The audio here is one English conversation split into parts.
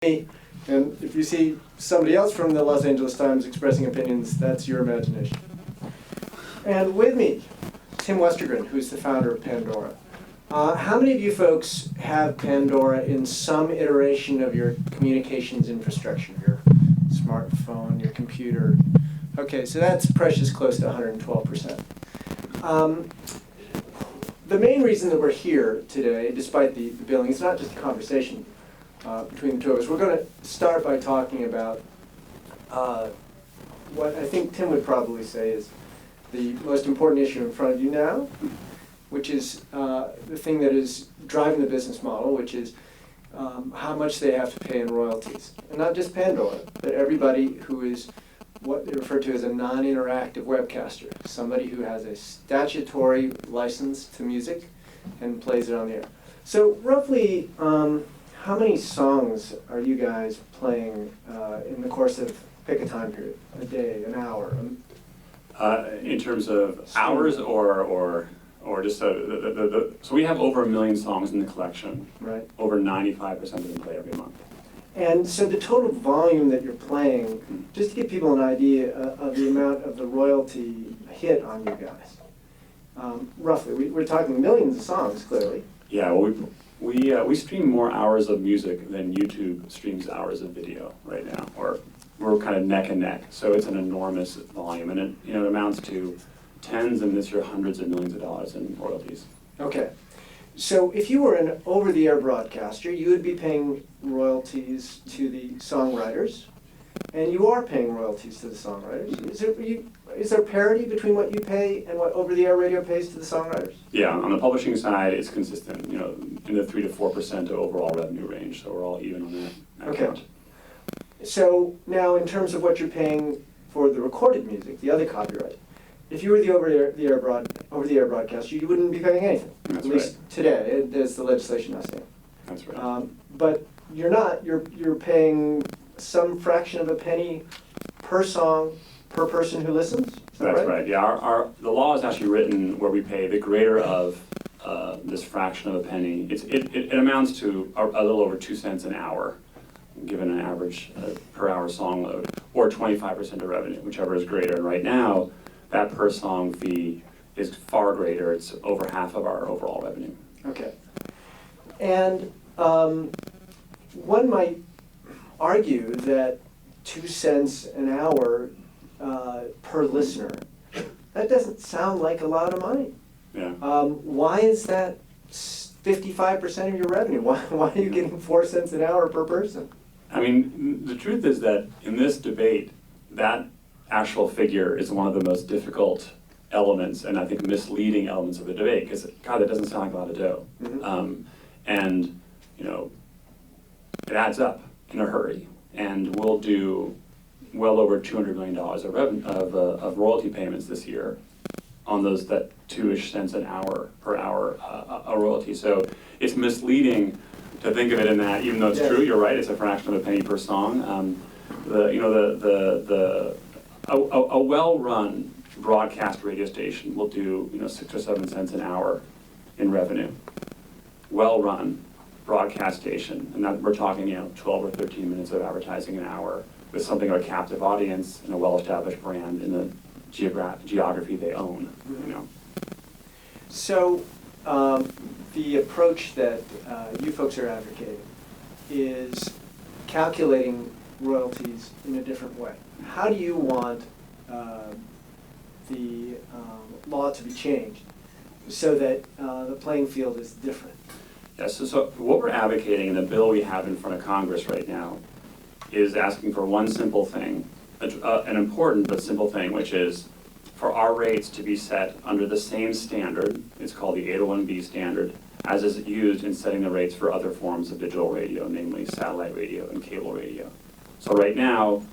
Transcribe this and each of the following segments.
And if you see somebody else from the Los Angeles Times expressing opinions, that's your imagination. And with me, Tim Westergren, who's the founder of Pandora. How many of you folks have Pandora in some iteration of your communications infrastructure, your smartphone, your computer? Okay, so that's precious close to 112%. The main reason that we're here today, despite the billing, it's not just a conversation between the two of us. We're going to start by talking about what I think Tim would probably say is the most important issue in front of you now, which is the thing that is driving the business model, which is how much they have to pay in royalties. And not just Pandora, but everybody who is what they refer to as a non-interactive webcaster, somebody who has a statutory license to music and plays it on the air. So roughly, how many songs are you guys playing in the course of, pick a time period, a day, an hour? In terms of hours or just so we have over 1 million songs in the collection. Right. Over 95% of them play every month. And so the total volume that you're playing, just to give people an idea of the amount of the royalty hit on you guys, roughly, we're talking millions of songs, clearly. Yeah, well, we stream more hours of music than YouTube streams hours of video right now, or we're kind of neck and neck. So it's an enormous volume, and it amounts to tens and this year hundreds of millions of dollars in royalties. Okay. So if you were an over-the-air broadcaster, you would be paying royalties to the songwriters, and you are paying royalties to the songwriters. Is there parity between what you pay and what over-the-air radio pays to the songwriters? Yeah, on the publishing side, it's consistent, in the 3 to 4% of overall revenue range, so we're all even on that Okay. count. So now in terms of what you're paying for the recorded music, the other copyright, if you were the over-the-air broadcaster, you wouldn't be paying anything. That's at least right. Today, as the legislation now stands. That's right. But you're not. You're paying some fraction of a penny per song per person who listens. Is that That's right. Yeah, the law is actually written where we pay the greater of this fraction of a penny. It amounts to a little over 2 cents an hour, given an average per hour song load, or 25% of revenue, whichever is greater. And right now, that per song fee is far greater. It's over half of our overall revenue. Okay. And one might argue that 2 cents an hour per listener, that doesn't sound like a lot of money. Yeah. Why is that 55% of your revenue? Why are you getting 4 cents an hour per person? I mean, the truth is that in this debate, that actual figure is one of the most difficult elements and I think misleading elements of the debate, because God, that doesn't sound like a lot of dough. Mm-hmm. And it adds up in a hurry, and we'll do well over $200 million of royalty payments this year on those, that 2-ish cents an hour per hour a royalty. So it's misleading to think of it in that, even though it's true, you're right, it's a fraction of a penny per song. A well-run broadcast radio station will do 6 or 7 cents an hour in revenue. Well-run broadcast station, and that we're talking 12 or 13 minutes of advertising an hour with something of a captive audience and a well-established brand in the geography they own. So the approach that you folks are advocating is calculating royalties in a different way. How do you want the law to be changed so that the playing field is different? Yes, so what we're advocating in the bill we have in front of Congress right now is asking for one simple thing, an important but simple thing, which is for our rates to be set under the same standard, it's called the 801B standard, as is used in setting the rates for other forms of digital radio, namely satellite radio and cable radio. So right now,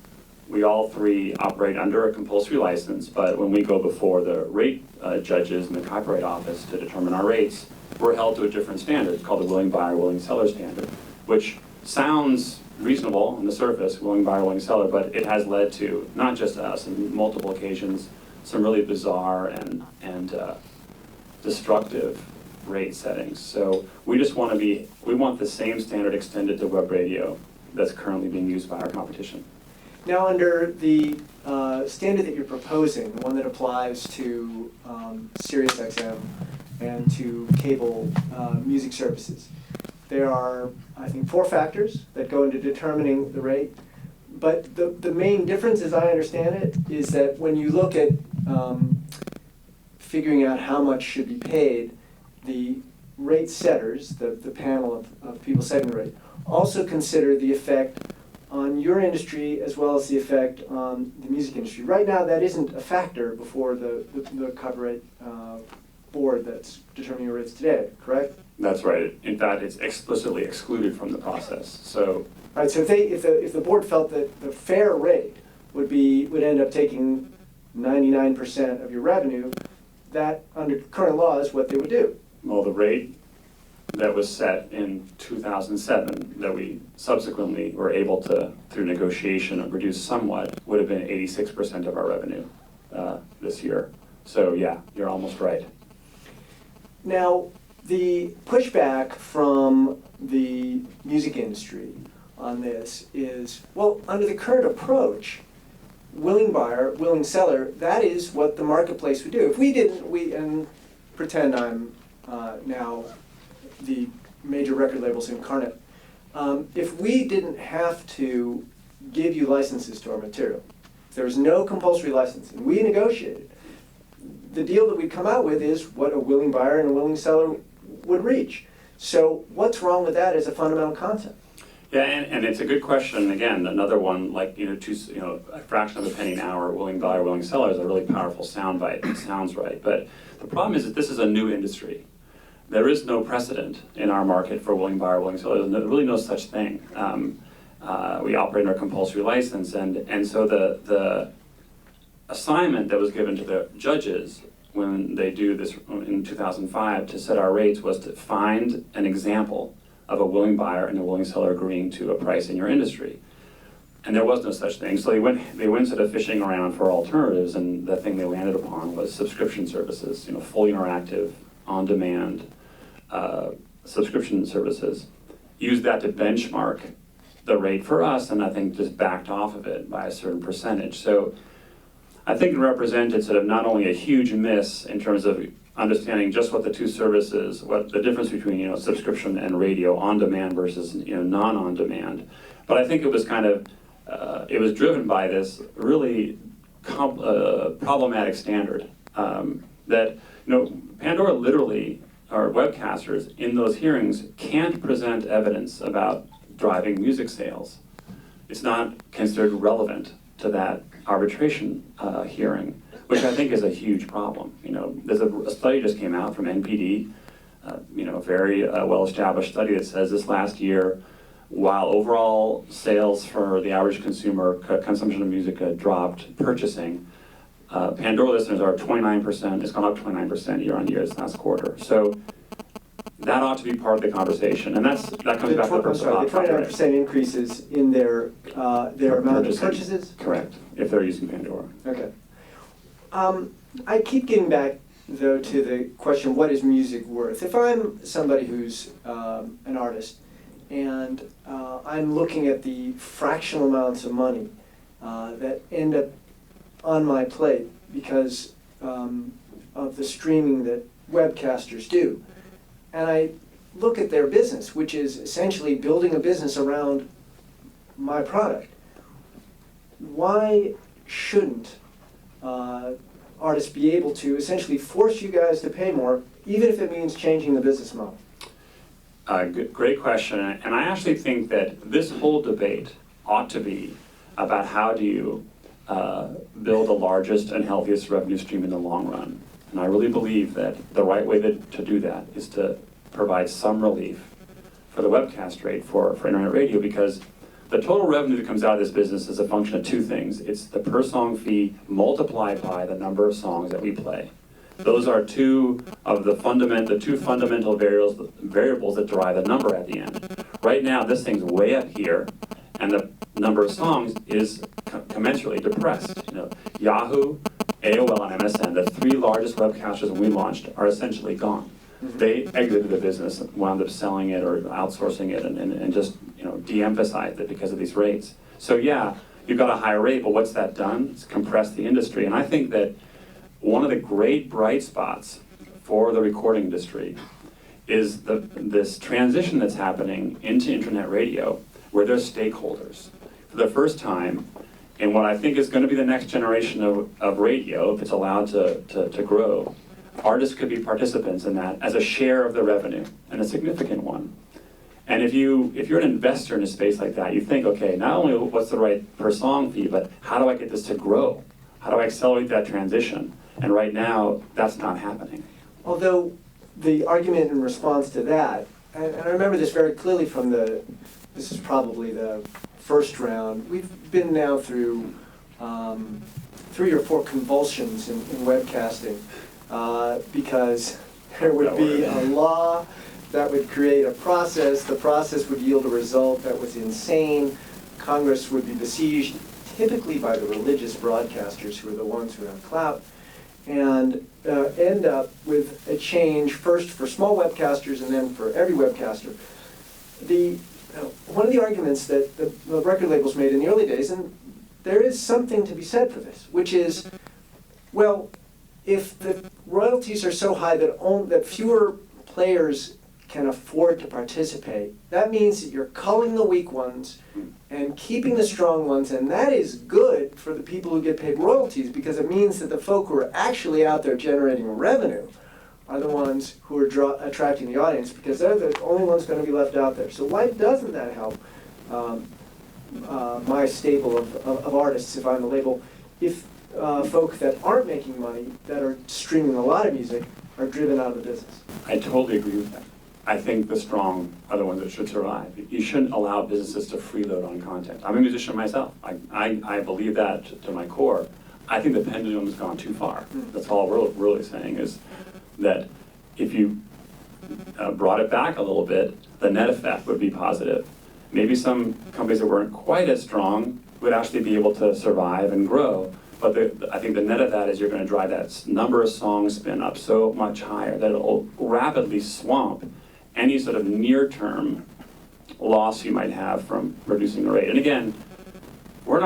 we all three operate under a compulsory license, but when we go before the rate judges in the Copyright Office to determine our rates, we're held to a different standard. It's called the willing buyer, willing seller standard, which sounds reasonable on the surface, willing buyer, willing seller, but it has led to, not just us, on multiple occasions, some really bizarre and destructive rate settings. So we just want to we want the same standard extended to web radio that's currently being used by our competition. Now, under the standard that you're proposing, the one that applies to SiriusXM and to cable music services, there are, I think, 4 factors that go into determining the rate. But the main difference, as I understand it, is that when you look at figuring out how much should be paid, the rate setters, the panel of people setting the rate, also consider the effect on your industry as well as the effect on the music industry. Right now, that isn't a factor before the copyright board that's determining your rates today, correct? That's right. In fact, it's explicitly excluded from the process. So, right. So if the board felt that the fair rate would end up taking 99% of your revenue, that under current law is what they would do. well, the rate that was set in 2007 that we subsequently were able to, through negotiation, reduce somewhat, would have been 86% of our revenue this year. So yeah, you're almost right. Now, the pushback from the music industry on this is, well, under the current approach, willing buyer, willing seller, that is what the marketplace would do. If we didn't, and pretend I'm now the major record labels incarnate, if we didn't have to give you licenses to our material, if there was no compulsory licensing, we negotiated, the deal that we'd come out with is what a willing buyer and a willing seller would reach. So what's wrong with that as a fundamental concept? Yeah, and it's a good question. Again, another one, like, a fraction of a penny an hour, willing buyer, willing seller is a really powerful soundbite. It sounds right. But the problem is that this is a new industry. There is no precedent in our market for willing buyer, willing seller. There's really no such thing. We operate under a compulsory license, and so the assignment that was given to the judges when they do this in 2005 to set our rates was to find an example of a willing buyer and a willing seller agreeing to a price in your industry. And there was no such thing. So they went sort of fishing around for alternatives, and the thing they landed upon was subscription services, fully interactive, on-demand subscription services. Used that to benchmark the rate for us, and I think just backed off of it by a certain percentage. So I think it represented sort of not only a huge miss in terms of understanding just what the two services, what the difference between subscription and radio, on demand versus non-on-demand, but I think it was kind of it was driven by this really problematic standard that Pandora literally, our webcasters in those hearings can't present evidence about driving music sales. It's not considered relevant to that arbitration hearing, which I think is a huge problem. There's a study just came out from NPD, a very well-established study that says this last year, while overall sales for the average consumer, consumption of music dropped, purchasing, Pandora listeners are 29%, it's gone up 29% year on year this last quarter. So that ought to be part of the conversation, and that comes back to the purpose of the 29% increases in their amount of purchases? Correct, if they're using Pandora. Okay. I keep getting back, though, to the question, what is music worth? If I'm somebody who's an artist, and I'm looking at the fractional amounts of money that end up on my plate because of the streaming that webcasters do, and I look at their business, which is essentially building a business around my product, why shouldn't artists be able to essentially force you guys to pay more, even if it means changing the business model? Great question, and I actually think that this whole debate ought to be about how do you build the largest and healthiest revenue stream in the long run. And I really believe that the right way to do that is to provide some relief for the webcast rate for internet radio, because the total revenue that comes out of this business is a function of two things. It's the per song fee multiplied by the number of songs that we play. Those are two fundamental variables that drive the number at the end. Right now, this thing's way up here, and the number of songs is commensurately depressed. Yahoo, AOL, and MSN, the three largest webcasters when we launched, are essentially gone. They exited the business, wound up selling it or outsourcing it, and just de-emphasized it because of these rates. So yeah, you've got a higher rate, but what's that done? It's compressed the industry. And I think that one of the great bright spots for the recording industry is this transition that's happening into internet radio, where there's stakeholders. For the first time, in what I think is going to be the next generation of radio, if it's allowed to grow, artists could be participants in that as a share of the revenue, and a significant one. And if you're an investor in a space like that, you think, okay, not only what's the right per song fee, but how do I get this to grow? How do I accelerate that transition? And right now, that's not happening. Although the argument in response to that, and I remember this very clearly from this is probably the first round, we've been now through 3 or 4 convulsions in webcasting because there would be a law that would create a process, the process would yield a result that was insane, Congress would be besieged typically by the religious broadcasters who are the ones who have clout, and end up with a change first for small webcasters and then for every webcaster. One of the arguments that the record labels made in the early days, and there is something to be said for this, which is, well, if the royalties are so high that fewer players can afford to participate, that means that you're culling the weak ones and keeping the strong ones, and that is good for the people who get paid royalties because it means that the folk who are actually out there generating revenue are the ones who are attracting the audience because they're the only ones going to be left out there. So why doesn't that help my stable of artists, if I'm the label, if folk that aren't making money, that are streaming a lot of music, are driven out of the business? I totally agree with that. I think the strong are the ones that should survive. You shouldn't allow businesses to freeload on content. I'm a musician myself. I believe that to my core. I think the pendulum has gone too far. That's all we're really saying is that if you brought it back a little bit, the net effect would be positive. Maybe some companies that weren't quite as strong would actually be able to survive and grow. But I think the net of that is you're going to drive that number of songs spin up so much higher that it'll rapidly swamp any sort of near-term loss you might have from reducing the rate. And again, we're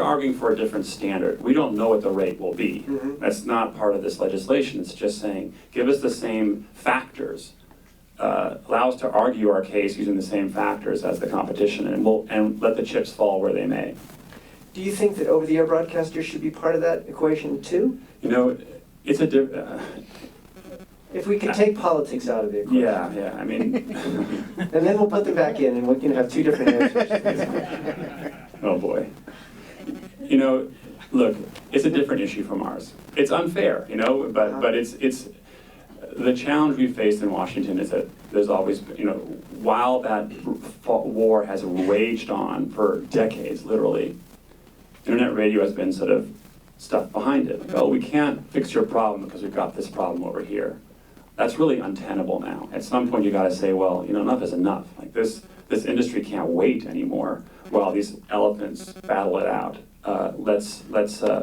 arguing for a different standard. We don't know what the rate will be. Mm-hmm. That's not part of this legislation. It's just saying, give us the same factors. Allow us to argue our case using the same factors as the competition, and let the chips fall where they may. Do you think that over-the-air broadcasters should be part of that equation too? It's a if we could take politics out of the equation. Yeah, I mean... and then we'll put them back in and we can have 2 different answers. Oh boy. Look, it's a different issue from ours. It's unfair, but it's the challenge we faced in Washington is that there's always, while that war has waged on for decades, literally, internet radio has been sort of stuff behind it. Oh, we can't fix your problem because we've got this problem over here. That's really untenable now. At some point you got to say, well, enough is enough. Like this industry can't wait anymore while these elephants battle it out. Let's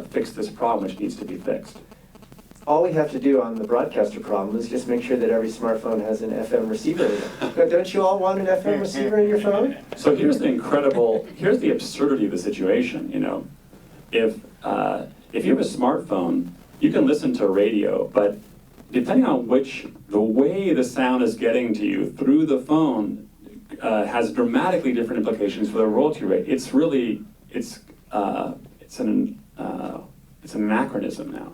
fix this problem which needs to be fixed. All we have to do on the broadcaster problem is just make sure that every smartphone has an FM receiver in it. But don't you all want an FM receiver in your phone? So here's the absurdity of the situation, If you have a smartphone, you can listen to radio, but depending on the way the sound is getting to you through the phone has dramatically different implications for the royalty rate. It's an anachronism now,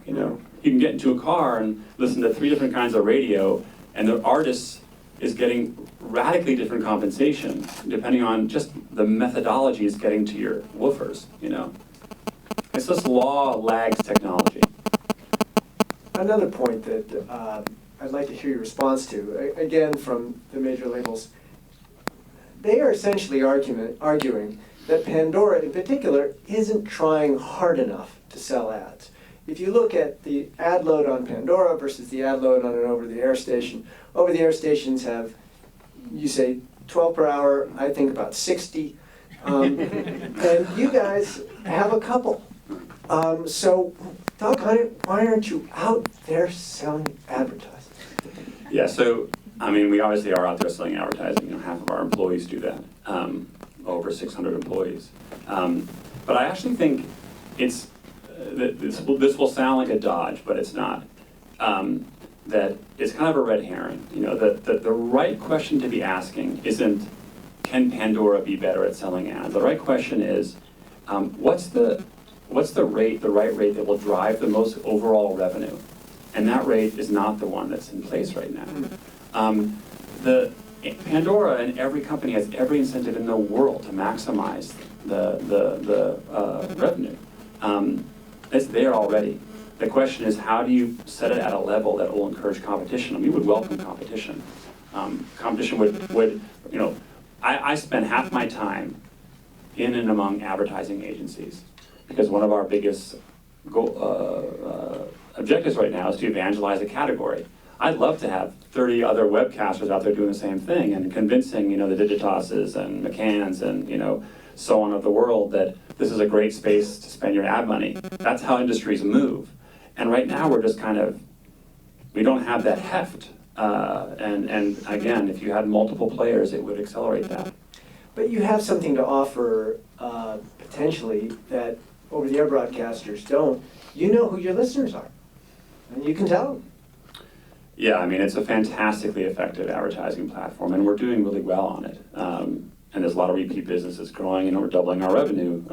You can get into a car and listen to 3 different kinds of radio, and the artist is getting radically different compensation depending on just the methodology is getting to your woofers, It's just law lags technology. Another point that I'd like to hear your response to, again from the major labels, they are essentially arguing that Pandora in particular isn't trying hard enough to sell ads. If you look at the ad load on Pandora versus the ad load on an over-the-air station, over-the-air stations have, you say, 12 per hour, I think about 60, and you guys have a couple. So, Doug, why aren't you out there selling advertising? Yeah, so I mean, we obviously are out there selling advertising. You know, half of our employees do that. Over 600 employees. But I actually think it's this will sound like a dodge, but it's not. That it's kind of a red herring. You know, the right question to be asking isn't, can Pandora be better at selling ads? The right question is, what's the right rate that will drive the most overall revenue? And that rate is not the one that's in place right now. The Pandora and every company has every incentive in the world to maximize the revenue. It's there already. The question is, how do you set it at a level that will encourage competition? And we would welcome competition. Competition would you know, I spend half my time in and among advertising agencies because one of our biggest objectives right now is to evangelize a category. I'd love to have 30 other webcasters out there doing the same thing and convincing, you know, the Digitoses and McCanns and, you know, so on of the world that this is a great space to spend your ad money. That's how industries move. And right now we're just kind of, we don't have that heft. And again, if you had multiple players, it would accelerate that. But you have something to offer potentially that over-the-air broadcasters don't. You know who your listeners are, and you can tell them. Yeah, I mean, it's a fantastically effective advertising platform, and we're doing really well on it. And there's a lot of repeat business that's growing, and we're doubling our revenue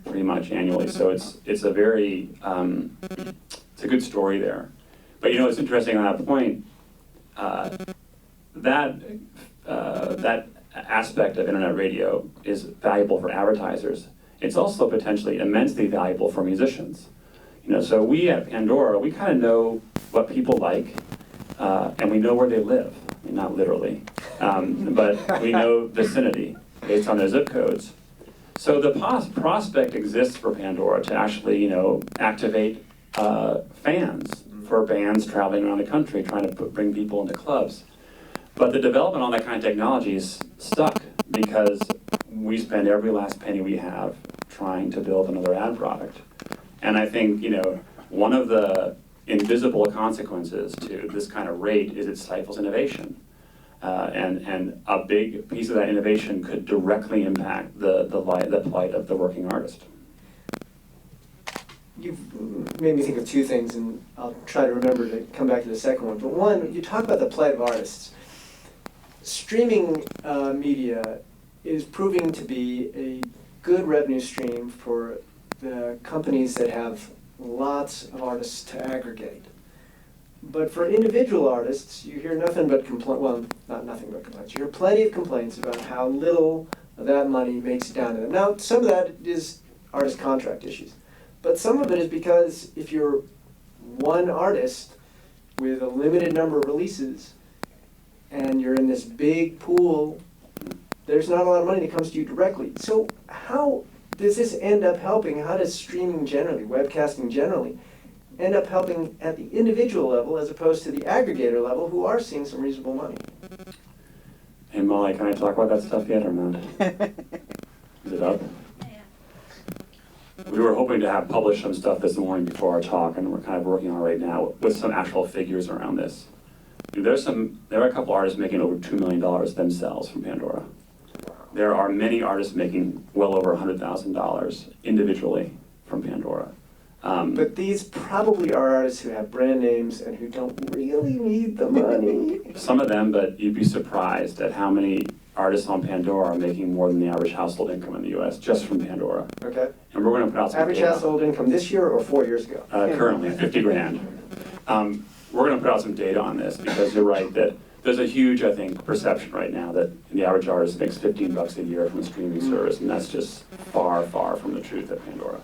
pretty much annually. So it's a very, it's a good story there. But you know, it's interesting on that point, that aspect of internet radio is valuable for advertisers. It's also potentially immensely valuable for musicians. You know, so we at Pandora, we kind of know what people like, and we know where they live. I mean, not literally, but we know vicinity based on their zip codes. So the prospect exists for Pandora to actually, you know, activate fans for bands traveling around the country trying to bring people into clubs. But the development on that kind of technology is stuck because we spend every last penny we have trying to build another ad product. And I think, you know, one of the invisible consequences to this kind of rate is it stifles innovation. And a big piece of that innovation could directly impact the plight of the working artist. You've made me think of two things, and I'll try to remember to come back to the second one. But one, you talk about the plight of artists. Streaming media is proving to be a good revenue stream for the companies that have lots of artists to aggregate. But for individual artists, you hear nothing but well, not nothing but complaints. You hear plenty of complaints about how little of that money makes it down to them. Now, some of that is artist contract issues. But some of it is because if you're one artist with a limited number of releases and you're in this big pool, there's not a lot of money that comes to you directly. So how does this end up helping? How does streaming generally, webcasting generally, end up helping at the individual level as opposed to the aggregator level who are seeing some reasonable money? Hey Molly, can I talk about that stuff yet or not? Is it up? We were hoping to have published some stuff this morning before our talk, and we're kind of working on it right now with some actual figures around this. There are a couple artists making over $2 million themselves from Pandora. There are many artists making well over $100,000 individually from Pandora. But these probably are artists who have brand names and who don't really need the money. Some of them, but you'd be surprised at how many artists on Pandora are making more than the average household income in the U.S. just from Pandora. Okay. And we're going to put out some average data. household income this year or 4 years ago? Currently, 50 grand. We're going to put out some data on this because you're right that there's a huge, I think, perception right now that the average artist makes $15 a year from a streaming service, and that's just far, far from the truth at Pandora.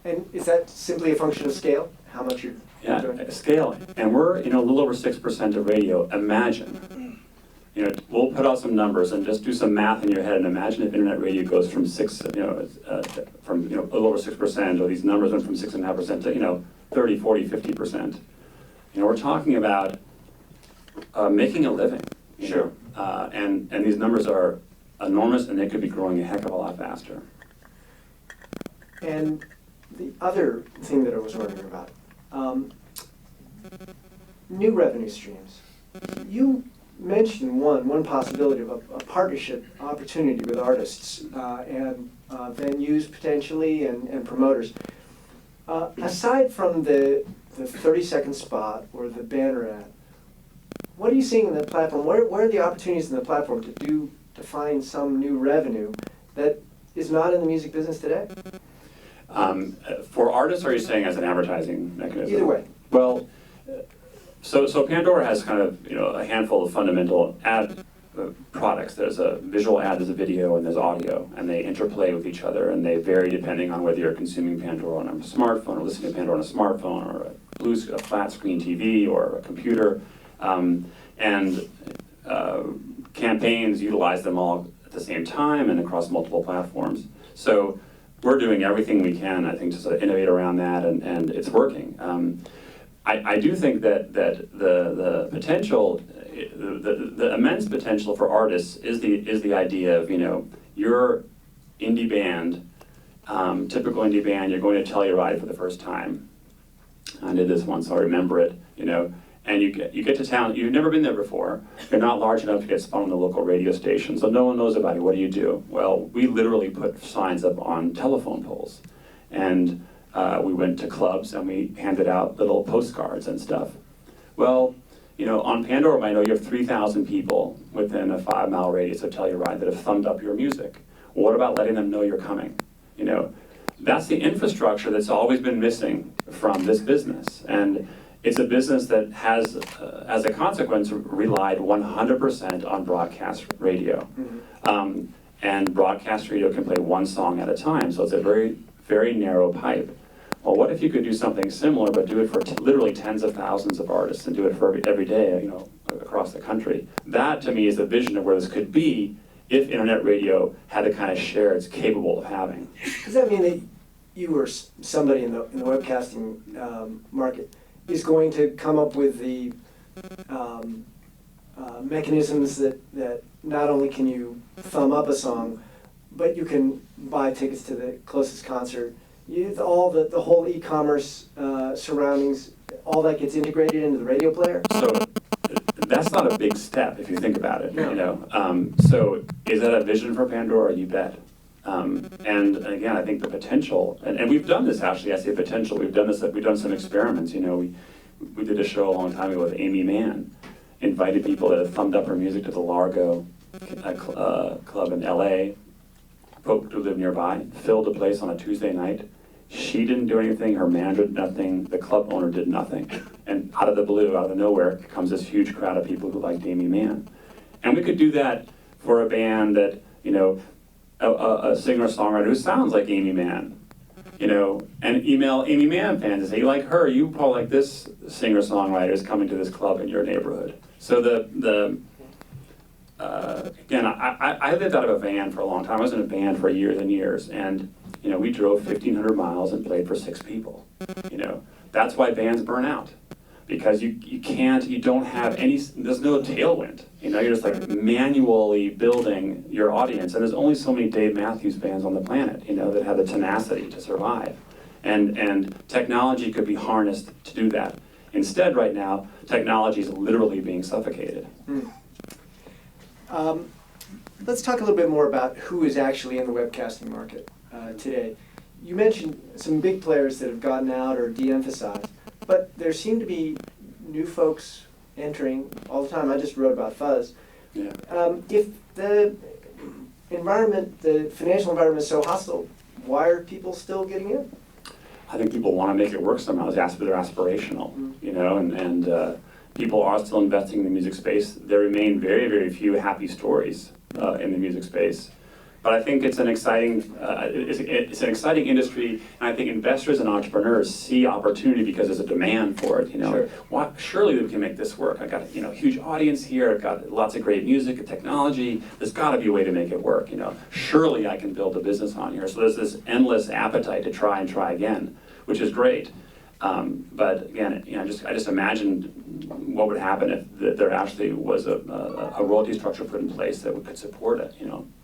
And is that simply a function of scale? How much you're doing? Yeah, scale. And we're, you know, a little over 6% of radio. Imagine, you know, we'll put out some numbers and just do some math in your head and imagine if internet radio goes from a little over 6%, or these numbers went from 6.5% to, 30, 40, 50%. We're talking about making a living. Sure. And these numbers are enormous, and they could be growing a heck of a lot faster. And the other thing that I was wondering about, new revenue streams. You mentioned one possibility of a partnership opportunity with artists and venues potentially and promoters. Aside from the 30-second spot or the banner ad, what are you seeing in the platform? Where are the opportunities in the platform to find some new revenue that is not in the music business today? For artists, are you saying as an advertising mechanism? Either way. Well, so Pandora has kind of a handful of fundamental ad products. There's a visual ad, there's a video, and there's audio, and they interplay with each other, and they vary depending on whether you're consuming Pandora on a smartphone or listening to Pandora on a smartphone or a flat screen TV or a computer, and campaigns utilize them all at the same time and across multiple platforms. So we're doing everything we can, I think, to sort of innovate around that, and it's working. I do think that the potential, the immense potential for artists is the idea of your indie band, typical indie band, you're going to Telluride for the first time. I did this once, so I remember it. And you get to town, you've never been there before, you're not large enough to get spun on the local radio station, so no one knows about you. What do? Well, we literally put signs up on telephone poles, and we went to clubs and we handed out little postcards and stuff. Well, on Pandora, I know you have 3,000 people within a 5-mile radius of Telluride that have thumbed up your music. What about letting them know you're coming? That's the infrastructure that's always been missing from this business. And it's a business that has, as a consequence, relied 100% on broadcast radio. Mm-hmm. And broadcast radio can play one song at a time, so it's a very, very narrow pipe. Well, what if you could do something similar, but do it for literally tens of thousands of artists and do it for every day, across the country? That, to me, is the vision of where this could be if internet radio had the kind of share it's capable of having. Does that mean that you or somebody in the webcasting market is going to come up with the mechanisms that not only can you thumb up a song, but you can buy tickets to the closest concert? All the whole e-commerce surroundings, all that gets integrated into the radio player? So that's not a big step if you think about it. No. So is that a vision for Pandora? You bet. And again, I think the potential, and we've done this actually. I say potential. We've done some experiments. We did a show a long time ago with Amy Mann, invited people that had thumbed up her music to the Largo club in LA. Folk who lived nearby, filled the place on a Tuesday night. She didn't do anything, her manager did nothing, the club owner did nothing. And out of the blue, out of nowhere, comes this huge crowd of people who liked Amy Mann. And we could do that for a band that, a singer-songwriter who sounds like Amy Mann, and email Amy Mann fans and say, you like her, you probably like this singer-songwriter is coming to this club in your neighborhood. So again, I lived out of a van for a long time. I was in a band for years and years, and we drove 1,500 miles and played for 6 people. That's why bands burn out, because you don't have any. There's no tailwind. You're just like manually building your audience, and there's only so many Dave Matthews bands on the planet, that have the tenacity to survive, and technology could be harnessed to do that. Instead, right now, technology is literally being suffocated. Let's talk a little bit more about who is actually in the webcasting market today. You mentioned some big players that have gotten out or de-emphasized, but there seem to be new folks entering all the time. I just wrote about Fuzz. Yeah. If the financial environment is so hostile, why are people still getting in? I think people want to make it work somehow. They're aspirational, and people are still investing in the music space. There remain very, very few happy stories in the music space. But I think it's an exciting industry, and I think investors and entrepreneurs see opportunity because there's a demand for it. Sure. Surely we can make this work. I got a huge audience here. I've got lots of great music and technology. There's got to be a way to make it work. Surely I can build a business on here. So there's this endless appetite to try and try again, which is great. But again, I just imagined what would happen if there actually was a royalty structure put in place that could support it,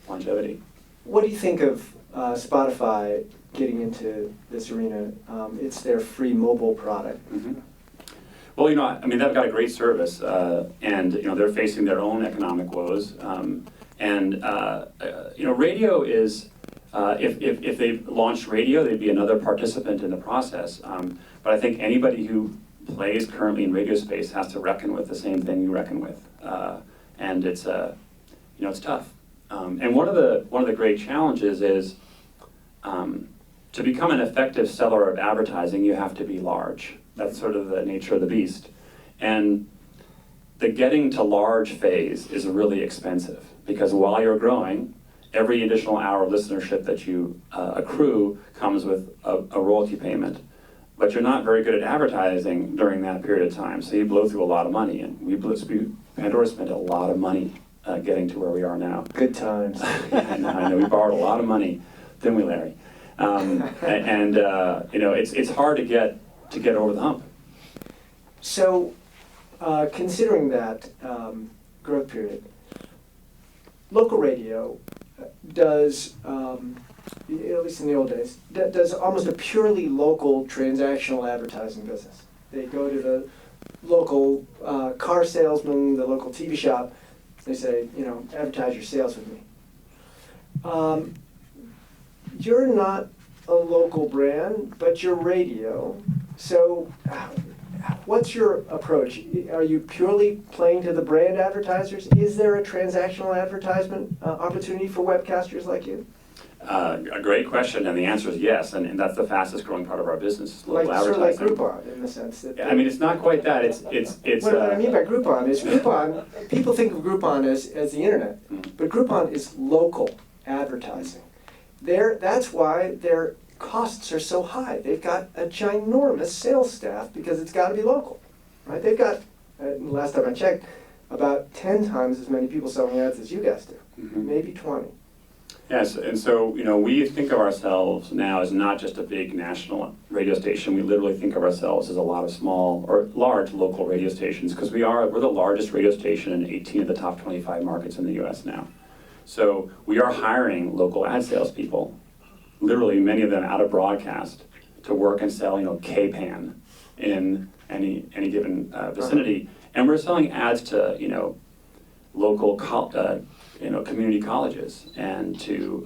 longevity. What do you think of Spotify getting into this arena? It's their free mobile product. Mm-hmm. Well, I mean, they've got a great service, and they're facing their own economic woes. Radio is, if they launched radio, they'd be another participant in the process. But I think anybody who plays currently in radio space has to reckon with the same thing you reckon with, and it's tough. And one of the great challenges is to become an effective seller of advertising, you have to be large. That's sort of the nature of the beast. And the getting to large phase is really expensive because while you're growing, every additional hour of listenership that you accrue comes with a royalty payment. But you're not very good at advertising during that period of time, so you blow through a lot of money. And Pandora spent a lot of money getting to where we are now. Good times. I know we borrowed a lot of money, didn't we, Larry? It's hard to get over the hump. So, considering that growth period, local radio does, at least in the old days, does almost a purely local transactional advertising business. They go to the local car salesman, the local TV shop. They say, advertise your sales with me. You're not a local brand, but you're radio. So what's your approach? Are you purely playing to the brand advertisers? Is there a transactional advertisement opportunity for webcasters like you? A great question, and the answer is yes, and that's the fastest growing part of our business, local advertising. Sort of like Groupon, in the sense that... I mean, it's not quite that, it's... What I mean by Groupon is people think of Groupon as the internet, but Groupon is local advertising. That's why their costs are so high. They've got a ginormous sales staff because it's got to be local, right? They've got, last time I checked, about 10 times as many people selling ads as you guys do, maybe 20. Yes, and so, we think of ourselves now as not just a big national radio station. We literally think of ourselves as a lot of small or large local radio stations because we're the largest radio station in 18 of the top 25 markets in the US now. So we are hiring local ad salespeople, literally many of them out of broadcast, to work and sell, K-Pan in any given vicinity. And we're selling ads to, local community colleges and to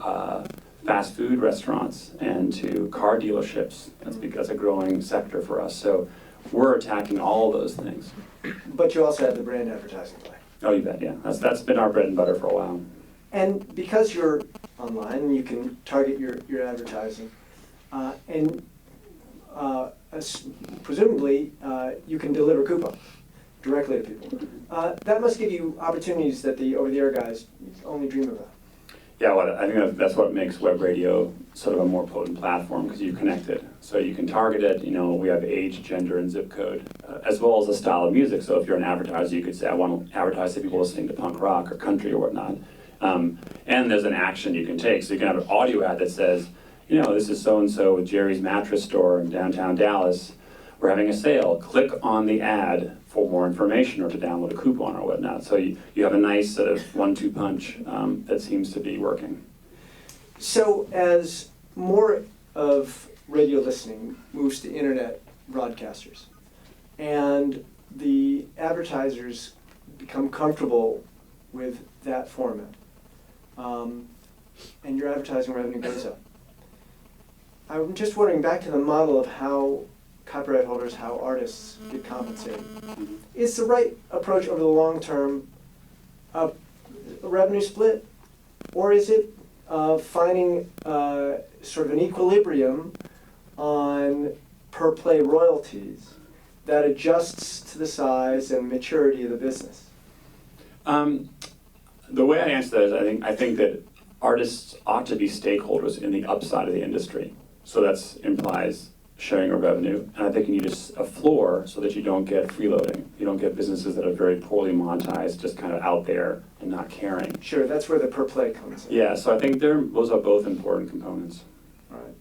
fast food restaurants and to car dealerships. That's a growing sector for us. So we're attacking all of those things. But you also have the brand advertising play. Oh, you bet, yeah. That's been our bread and butter for a while. And because you're online, you can target your advertising, presumably you can deliver coupons directly to people. That must give you opportunities that the over-the-air guys only dream about. Yeah, well, I think that's what makes web radio sort of a more potent platform because you connect it. So you can target it, we have age, gender, and zip code, as well as a style of music. So if you're an advertiser, you could say, I want to advertise to people listening to punk rock or country or whatnot. And there's an action you can take. So you can have an audio ad that says, this is so-and-so with Jerry's Mattress Store in downtown Dallas. We're having a sale. Click on the ad for more information or to download a coupon or whatnot. So you have a nice sort of 1-2 punch that seems to be working. So as more of radio listening moves to internet broadcasters and the advertisers become comfortable with that format, and your advertising revenue goes up. I'm just wondering, back to the model of how copyright holders, how artists get compensated. Is the right approach over the long term a revenue split, or is it finding sort of an equilibrium on per play royalties that adjusts to the size and maturity of the business? The way I answer that is I think that artists ought to be stakeholders in the upside of the industry. So that implies sharing of revenue. And I think you need a floor so that you don't get freeloading. You don't get businesses that are very poorly monetized, just kind of out there and not caring. Sure, that's where the per play comes in. Yeah, so I think those are both important components. All right.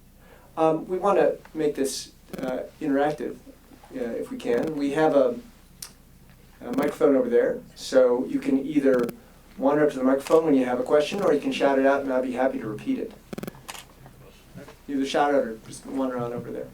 We want to make this interactive, if we can. We have a microphone over there, so you can either wander up to the microphone when you have a question, or you can shout it out and I'll be happy to repeat it. Either shout out or just wander on over there.